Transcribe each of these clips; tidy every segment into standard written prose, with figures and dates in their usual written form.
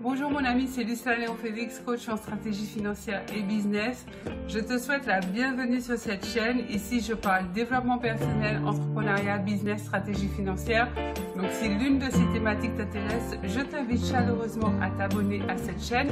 Bonjour mon ami, c'est Lucilla Léon Félix, coach en stratégie financière et business. Je te souhaite la bienvenue sur cette chaîne. Ici, je parle développement personnel, entrepreneuriat, business, stratégie financière. Donc, si l'une de ces thématiques t'intéresse, je t'invite chaleureusement à t'abonner à cette chaîne.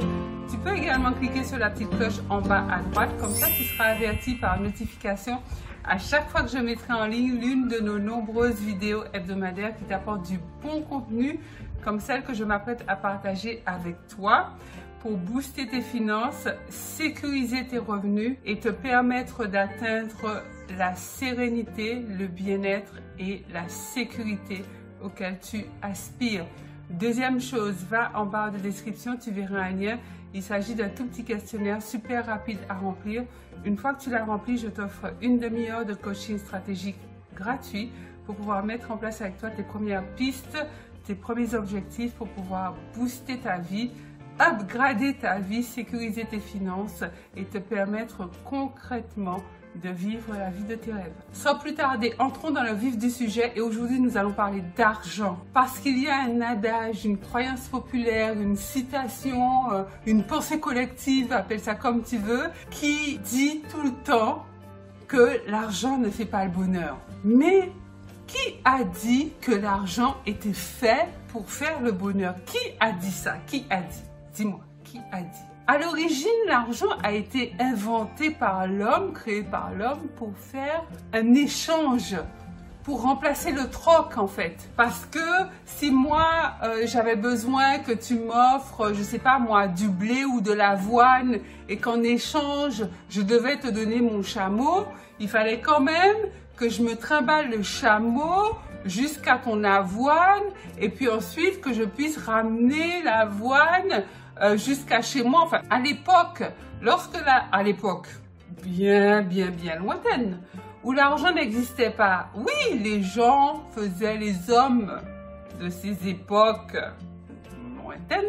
Tu peux également cliquer sur la petite cloche en bas à droite. Comme ça, tu seras averti par notification à chaque fois que je mettrai en ligne l'une de nos nombreuses vidéos hebdomadaires qui t'apportent du bon contenu comme celle que je m'apprête à partager avec toi pour booster tes finances, sécuriser tes revenus et te permettre d'atteindre la sérénité, le bien-être et la sécurité auquel tu aspires. Deuxième chose, va en barre de description, tu verras un lien. Il s'agit d'un tout petit questionnaire super rapide à remplir. Une fois que tu l'as rempli, je t'offre une demi-heure de coaching stratégique gratuit pour pouvoir mettre en place avec toi tes premières pistes, tes premiers objectifs pour pouvoir booster ta vie, upgrader ta vie, sécuriser tes finances et te permettre concrètement de vivre la vie de tes rêves. Sans plus tarder, entrons dans le vif du sujet et aujourd'hui nous allons parler d'argent. Parce qu'il y a un adage, une croyance populaire, une citation, une pensée collective, appelle ça comme tu veux, qui dit tout le temps que l'argent ne fait pas le bonheur. Mais qui a dit que l'argent était fait pour faire le bonheur? Qui a dit ça? Qui a dit? Dis-moi, qui a dit? À l'origine, l'argent a été inventé par l'homme, créé par l'homme pour faire un échange, pour remplacer le troc en fait. Parce que si moi, j'avais besoin que tu m'offres, je sais pas moi, du blé ou de l'avoine et qu'en échange, je devais te donner mon chameau, il fallait quand même que je me trimballe le chameau jusqu'à ton avoine et puis ensuite que je puisse ramener l'avoine jusqu'à chez moi. Enfin, à l'époque, à l'époque bien lointaine, où l'argent n'existait pas, oui, les gens faisaient, les hommes de ces époques lointaines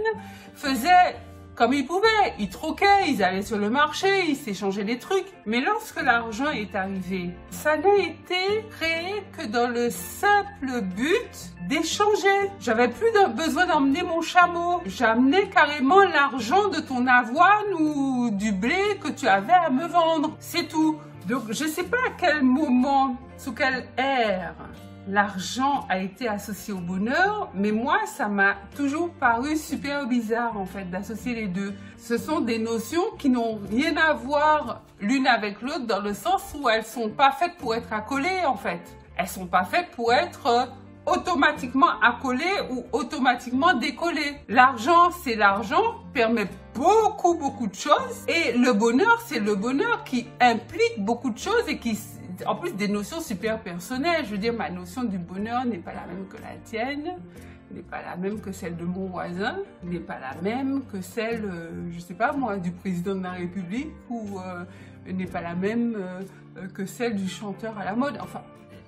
faisaient comme ils pouvaient, ils troquaient, ils allaient sur le marché, ils s'échangeaient des trucs. Mais lorsque l'argent est arrivé, ça n'a été créé que dans le simple but d'échanger. J'avais plus besoin d'emmener mon chameau. J'amenais carrément l'argent de ton avoine ou du blé que tu avais à me vendre. C'est tout. Donc, je ne sais pas à quel moment, sous quelle ère, l'argent a été associé au bonheur, mais moi, ça m'a toujours paru super bizarre, en fait, d'associer les deux. Ce sont des notions qui n'ont rien à voir l'une avec l'autre, dans le sens où elles sont pas faites pour être accolées, en fait. Elles sont pas faites pour être automatiquement accolées ou automatiquement décollées. L'argent, c'est l'argent, permet beaucoup de choses, et le bonheur, c'est le bonheur qui implique beaucoup de choses et qui en plus des notions super personnelles. Je veux dire, ma notion du bonheur n'est pas la même que la tienne, n'est pas la même que celle de mon voisin, n'est pas la même que celle, je sais pas moi, du président de la République, ou n'est pas la même que celle du chanteur à la mode. Enfin,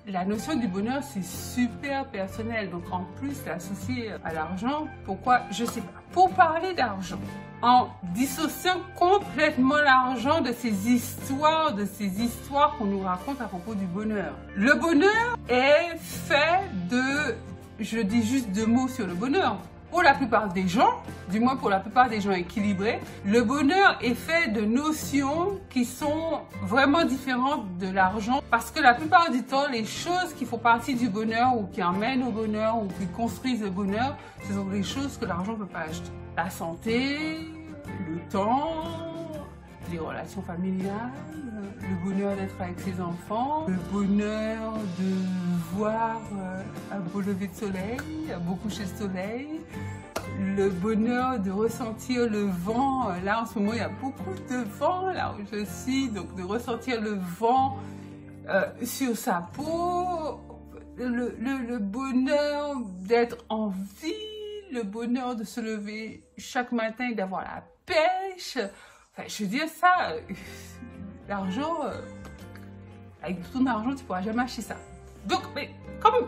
la notion du bonheur, c'est super personnel. Donc, en plus, l'associer à l'argent, pourquoi? Je sais pas. Pour parler d'argent, en dissociant complètement l'argent de ces histoires qu'on nous raconte à propos du bonheur. Le bonheur est fait de, je dis juste deux mots sur le bonheur. Pour la plupart des gens, du moins pour la plupart des gens équilibrés, le bonheur est fait de notions qui sont vraiment différentes de l'argent, parce que la plupart du temps, les choses qui font partie du bonheur ou qui emmènent au bonheur ou qui construisent le bonheur, ce sont des choses que l'argent ne peut pas acheter. La santé, le temps, les relations familiales, le bonheur d'être avec ses enfants, le bonheur de voir un beau lever de soleil, un beau coucher de soleil, le bonheur de ressentir le vent. Là, en ce moment, il y a beaucoup de vent, là où je suis, donc de ressentir le vent sur sa peau, le bonheur d'être en vie, le bonheur de se lever chaque matin et d'avoir la pêche. Enfin, je veux dire ça, l'argent, avec tout ton argent, tu pourras jamais acheter ça. Donc, mais comme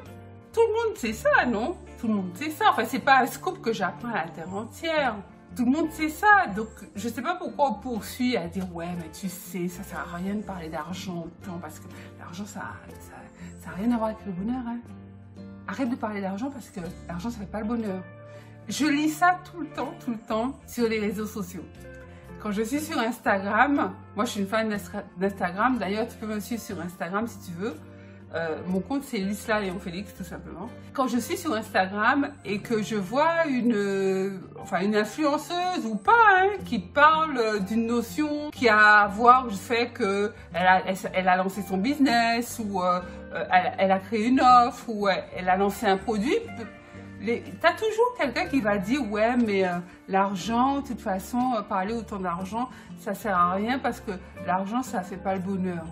tout le monde sait ça, non? Tout le monde sait ça. Enfin, c'est pas un scoop que j'apprends à la terre entière. Tout le monde sait ça. Donc, je sais pas pourquoi on poursuit à dire, ouais, mais tu sais, ça sert à rien de parler d'argent autant, parce que l'argent, ça n'a rien à voir avec le bonheur, hein. Arrête de parler d'argent parce que l'argent, ça fait pas le bonheur. Je lis ça tout le temps sur les réseaux sociaux. Quand je suis sur Instagram, moi je suis une fan d'Instagram, d'ailleurs tu peux me suivre sur Instagram si tu veux. Mon compte c'est Lisla Léon Félix tout simplement. Quand je suis sur Instagram et que je vois une influenceuse ou pas qui parle d'une notion qui a à voir du fait que elle a lancé son business ou elle a créé une offre ou elle a lancé un produit, t'as toujours quelqu'un qui va dire ouais mais l'argent, de toute façon parler autant d'argent ça sert à rien parce que l'argent ça fait pas le bonheur.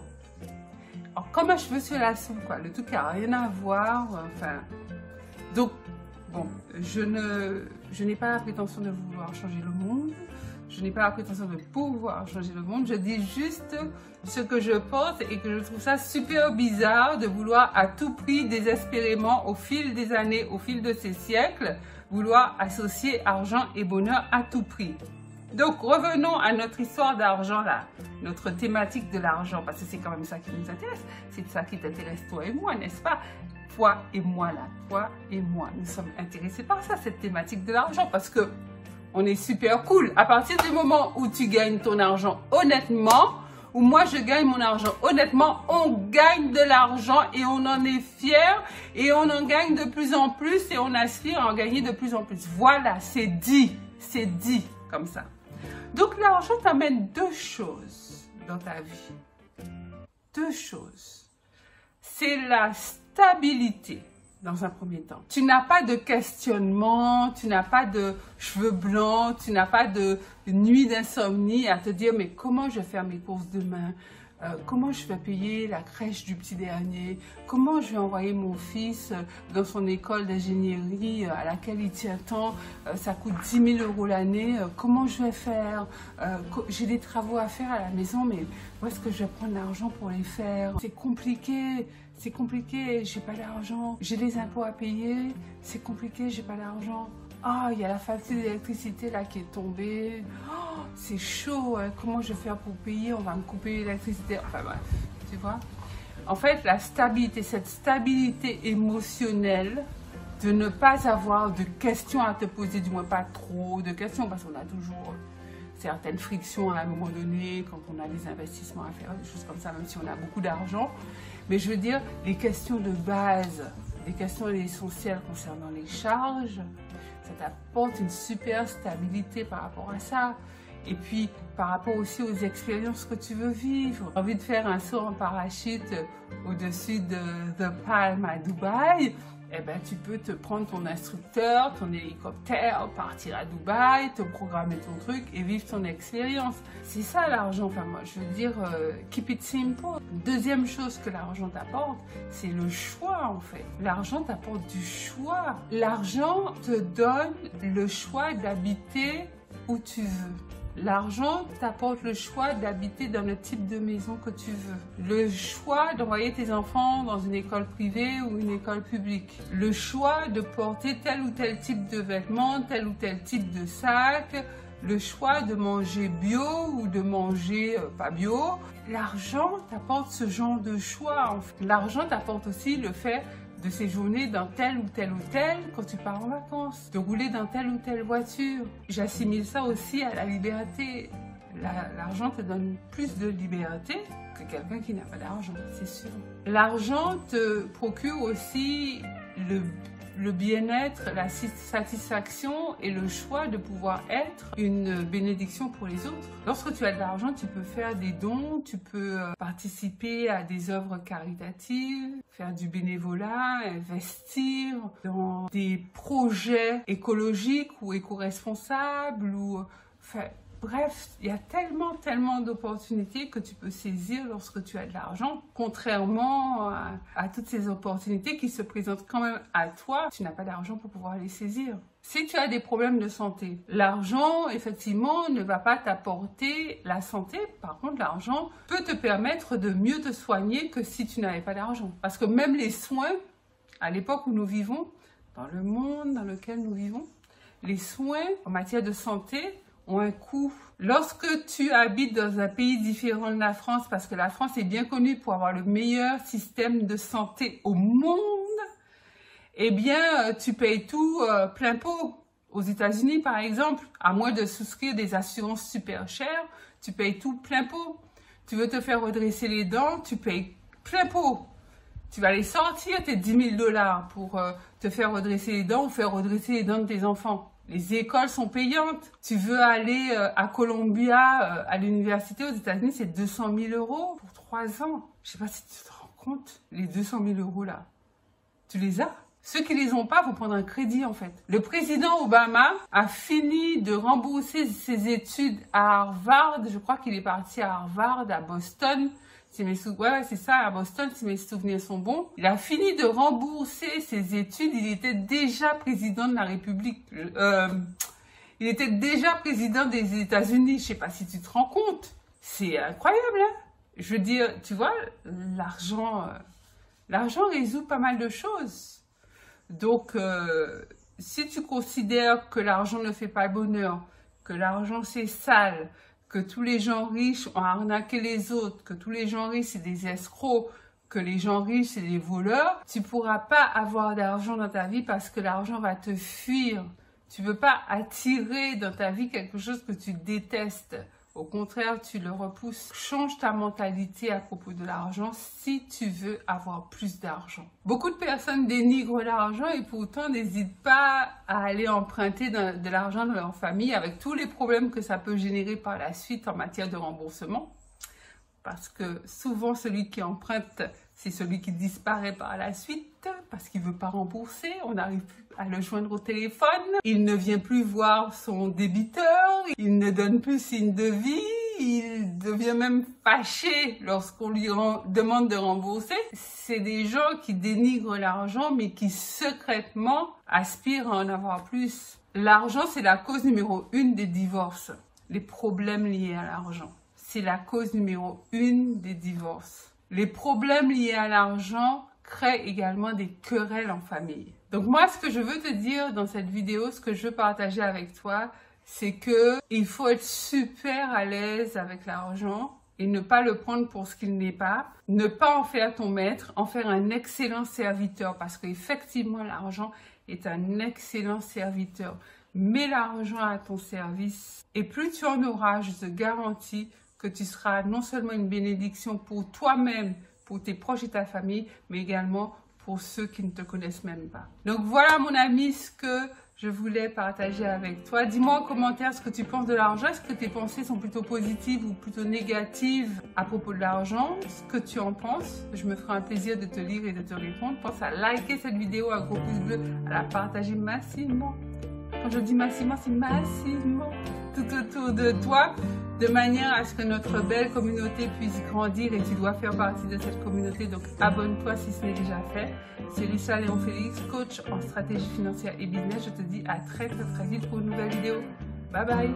Alors comme un cheveu sur la soupe quoi, le truc n'a rien à voir, enfin donc bon je n'ai pas la prétention de vouloir changer le monde, je n'ai pas la prétention de pouvoir changer le monde, je dis juste ce que je pense et que je trouve ça super bizarre de vouloir à tout prix, désespérément, au fil des années, au fil de ces siècles, vouloir associer argent et bonheur à tout prix. Donc revenons à notre histoire d'argent là, notre thématique de l'argent, parce que c'est quand même ça qui nous intéresse, c'est ça qui t'intéresse toi et moi, n'est-ce pas? Toi et moi là, toi et moi, nous sommes intéressés par ça, cette thématique de l'argent, parce que on est super cool. À partir du moment où tu gagnes ton argent honnêtement, où moi je gagne mon argent honnêtement, on gagne de l'argent et on en est fier et on en gagne de plus en plus et on aspire à en gagner de plus en plus. Voilà, c'est dit comme ça. Donc l'argent t'amène deux choses dans ta vie. Deux choses. C'est la stabilité. Dans un premier temps. Tu n'as pas de questionnement, tu n'as pas de cheveux blancs, tu n'as pas de nuit d'insomnie à te dire mais comment je vais faire mes courses demain, comment je vais payer la crèche du petit dernier, comment je vais envoyer mon fils dans son école d'ingénierie à laquelle il tient tant, ça coûte 10 000 € l'année, comment je vais faire, j'ai des travaux à faire à la maison mais où est-ce que je vais prendre l'argent pour les faire, c'est compliqué, j'ai pas d'argent, j'ai les impôts à payer, c'est compliqué, j'ai pas d'argent. Ah, il y a la facture d'électricité là qui est tombée. Oh, c'est chaud, hein. Comment je vais faire pour payer? On va me couper l'électricité. Enfin bref, tu vois. En fait, la stabilité, cette stabilité émotionnelle de ne pas avoir de questions à te poser, du moins pas trop de questions, parce qu'on a toujours certaines frictions à un moment donné quand on a des investissements à faire, des choses comme ça, même si on a beaucoup d'argent. Mais je veux dire, les questions de base, les questions essentielles concernant les charges, ça t'apporte une super stabilité par rapport à ça. Et puis, par rapport aussi aux expériences que tu veux vivre. Tu as envie de faire un saut en parachute au-dessus de The Palm à Dubaï, eh ben, tu peux te prendre ton instructeur, ton hélicoptère, partir à Dubaï, te programmer ton truc et vivre ton expérience. C'est ça l'argent, enfin moi je veux dire, keep it simple. Deuxième chose que l'argent t'apporte, c'est le choix en fait. L'argent t'apporte du choix. L'argent te donne le choix d'habiter où tu veux. L'argent t'apporte le choix d'habiter dans le type de maison que tu veux. Le choix d'envoyer tes enfants dans une école privée ou une école publique. Le choix de porter tel ou tel type de vêtements, tel ou tel type de sac. Le choix de manger bio ou de manger pas bio. L'argent t'apporte ce genre de choix. En fait. L'argent t'apporte aussi le fait de séjourner dans tel ou tel hôtel quand tu pars en vacances, de rouler dans telle ou telle voiture. J'assimile ça aussi à la liberté. L'argent te donne plus de liberté que quelqu'un qui n'a pas d'argent, c'est sûr. L'argent te procure aussi le bien-être, la satisfaction et le choix de pouvoir être une bénédiction pour les autres. Lorsque tu as de l'argent, tu peux faire des dons, tu peux participer à des œuvres caritatives, faire du bénévolat, investir dans des projets écologiques ou éco-responsables ou bref, il y a tellement d'opportunités que tu peux saisir lorsque tu as de l'argent, contrairement à toutes ces opportunités qui se présentent quand même à toi. Tu n'as pas d'argent pour pouvoir les saisir. Si tu as des problèmes de santé, l'argent, effectivement, ne va pas t'apporter la santé. Par contre, l'argent peut te permettre de mieux te soigner que si tu n'avais pas d'argent. Parce que même les soins, à l'époque où nous vivons, dans le monde dans lequel nous vivons, les soins en matière de santé ont un coût. Lorsque tu habites dans un pays différent de la France, parce que la France est bien connue pour avoir le meilleur système de santé au monde, eh bien, tu payes tout plein pot. Aux États-Unis, par exemple, à moins de souscrire des assurances super chères, tu payes tout plein pot. Tu veux te faire redresser les dents, tu payes plein pot. Tu vas aller sortir tes 10 000 $ pour te faire redresser les dents ou faire redresser les dents de tes enfants. Les écoles sont payantes. Tu veux aller à Columbia, à l'université aux États-Unis, c'est 200 000 € pour 3 ans. Je sais pas si tu te rends compte, les 200 000 € là. Tu les as? Ceux qui les ont pas, vont prendre un crédit en fait. Le président Obama a fini de rembourser ses études à Harvard. Je crois qu'il est parti à Harvard, à Boston. Ouais, c'est ça, à Boston, si mes souvenirs sont bons. Il a fini de rembourser ses études. Il était déjà président de la République. Il était déjà président des États-Unis. Je sais pas si tu te rends compte. C'est incroyable, hein? Je veux dire, tu vois, l'argent résout pas mal de choses. Donc, si tu considères que l'argent ne fait pas le bonheur, que l'argent c'est sale, que tous les gens riches ont arnaqué les autres, que tous les gens riches c'est des escrocs, que les gens riches c'est des voleurs, tu pourras pas avoir d'argent dans ta vie parce que l'argent va te fuir. Tu ne peux pas attirer dans ta vie quelque chose que tu détestes. Au contraire, tu le repousses. Change ta mentalité à propos de l'argent si tu veux avoir plus d'argent. Beaucoup de personnes dénigrent l'argent et pourtant n'hésitent pas à aller emprunter de l'argent de leur famille avec tous les problèmes que ça peut générer par la suite en matière de remboursement. Parce que souvent, celui qui emprunte, c'est celui qui disparaît par la suite parce qu'il ne veut pas rembourser. On n'arrive plus à le joindre au téléphone. Il ne vient plus voir son débiteur. Il ne donne plus signe de vie. Il devient même fâché lorsqu'on lui demande de rembourser. C'est des gens qui dénigrent l'argent, mais qui secrètement aspirent à en avoir plus. L'argent, c'est la cause numéro 1 des divorces. Les problèmes liés à l'argent. C'est la cause numéro 1 des divorces. Les problèmes liés à l'argent créent également des querelles en famille. Donc moi, ce que je veux te dire dans cette vidéo, ce que je veux partager avec toi, c'est que il faut être super à l'aise avec l'argent et ne pas le prendre pour ce qu'il n'est pas. Ne pas en faire ton maître, en faire un excellent serviteur parce qu'effectivement, l'argent est un excellent serviteur. Mets l'argent à ton service et plus tu en auras, je te garantis que tu seras non seulement une bénédiction pour toi-même, pour tes proches et ta famille, mais également pour ceux qui ne te connaissent même pas. Donc voilà mon ami ce que je voulais partager avec toi. Dis-moi en commentaire ce que tu penses de l'argent. Est-ce que tes pensées sont plutôt positives ou plutôt négatives à propos de l'argent? Ce que tu en penses. Je me ferai un plaisir de te lire et de te répondre. Pense à liker cette vidéo, un gros pouce bleu, à la partager massivement. Quand je dis massivement, c'est massivement tout autour de toi, de manière à ce que notre belle communauté puisse grandir et tu dois faire partie de cette communauté. Donc abonne-toi si ce n'est déjà fait. C'est Lisa Léon Félix, coach en stratégie financière et business. Je te dis à très vite pour une nouvelle vidéo. Bye bye.